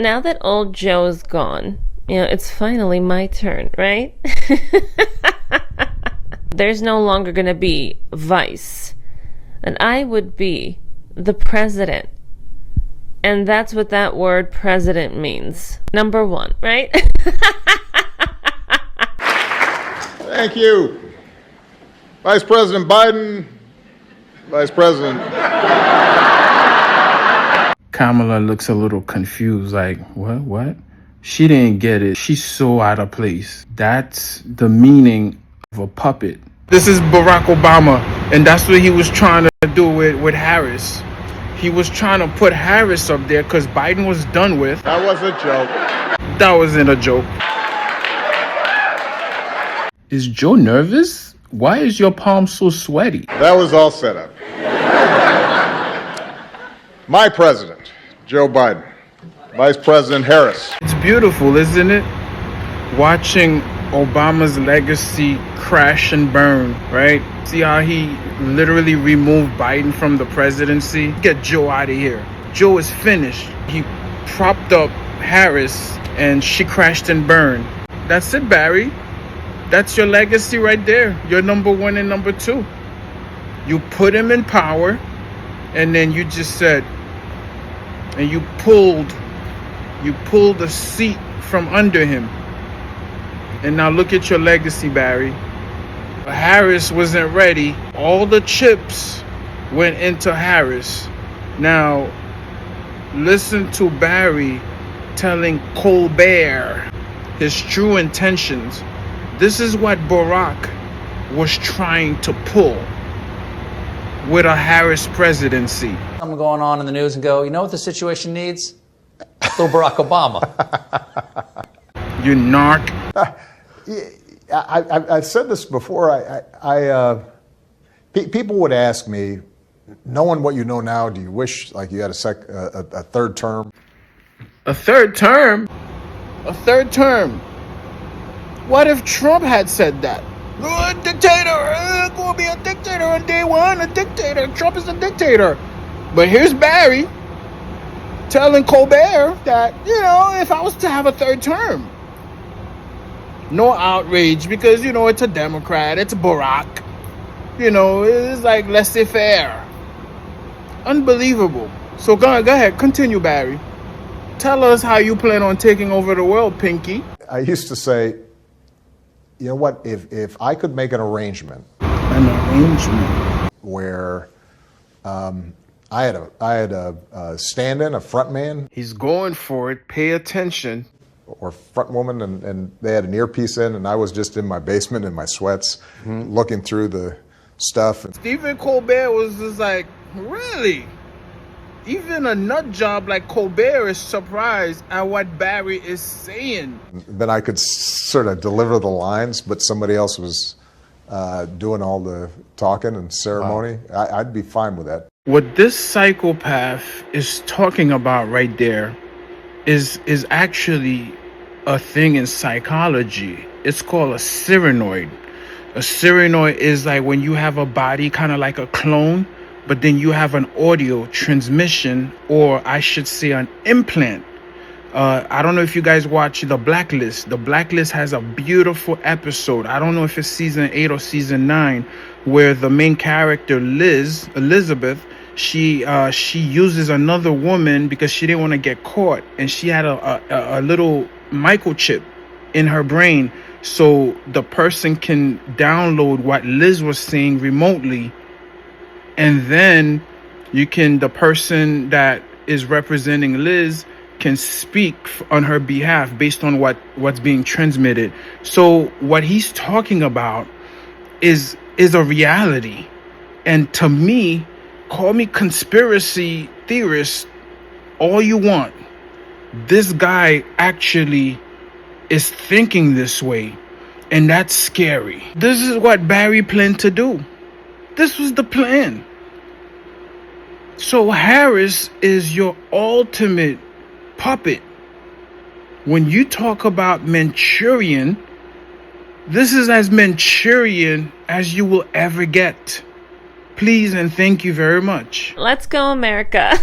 Now that old Joe's gone, it's finally my turn, right? There's no longer going to be vice. And I would be the president. And that's what that word president means. Number one, right? Thank you. Vice President Biden, Vice President. Kamala looks a little confused, like, what? She didn't get it. She's so out of place. That's the meaning of a puppet. This is Barack Obama, and that's what he was trying to do with Harris. He was trying to put Harris up there because Biden was done with. That was a joke. That wasn't a joke. Is Joe nervous? Why is your palm so sweaty? That was all set up. My president, Joe Biden. Vice President Harris. It's beautiful, isn't it? Watching Obama's legacy crash and burn, right? See how he literally removed Biden from the presidency? Get Joe out of here. Joe is finished. He propped up Harris and she crashed and burned. That's it, Barry. That's your legacy right there. You're number one and number two. You put him in power and then you just said, and you pulled the seat from under him. And now look at your legacy, Barry. Harris wasn't ready. All the chips went into Harris. Now, listen to Barry telling Colbert his true intentions. This is what Barack was trying to pull with a Harris presidency. Something going on in the news and go, you know what the situation needs? Little Barack Obama. You narc. I've said this before. People would ask me, knowing what you know now, do you wish like you had a third term? A third term? A third term? What if Trump had said that? Oh, a dictator! Gonna be a dictator on day one. A dictator. Trump is a dictator. But here's Barry telling Colbert that, if I was to have a third term, no outrage because, it's a Democrat. It's Barack. It's like laissez-faire. Unbelievable. So go ahead. Continue, Barry. Tell us how you plan on taking over the world, Pinky. I used to say, you know what, if I could make an arrangement. Where I had a stand-in, a front man. He's going for it. Pay attention. Or front woman, and they had an earpiece in, and I was just in my basement in my sweats, looking through the stuff. Stephen Colbert was just like, really? Even a nut job like Colbert is surprised at what Barry is saying. Then I could sort of deliver the lines, but somebody else was doing all the talking and ceremony. Wow. I'd be fine with that. What this psychopath is talking about right there is actually a thing in psychology. It's called a cyranoid. A cyranoid is like when you have a body kind of like a clone, but then you have an audio transmission, or I should say an implant. I don't know if you guys watch The Blacklist. The Blacklist has a beautiful episode. I don't know if it's season 8 or season 9, where the main character, Elizabeth, she uses another woman because she didn't want to get caught, and she had a little microchip in her brain, so the person can download what Liz was saying remotely, and then the person that is representing Liz can speak on her behalf based on what's being transmitted. So what he's talking about is a reality, and to me, call me conspiracy theorist all you want. This guy actually is thinking this way, and that's scary. This is what Barry planned to do. This was the plan. So Harris is your ultimate puppet. When you talk about Manchurian, this is as Manchurian as you will ever get. Please and thank you very much. Let's go, America.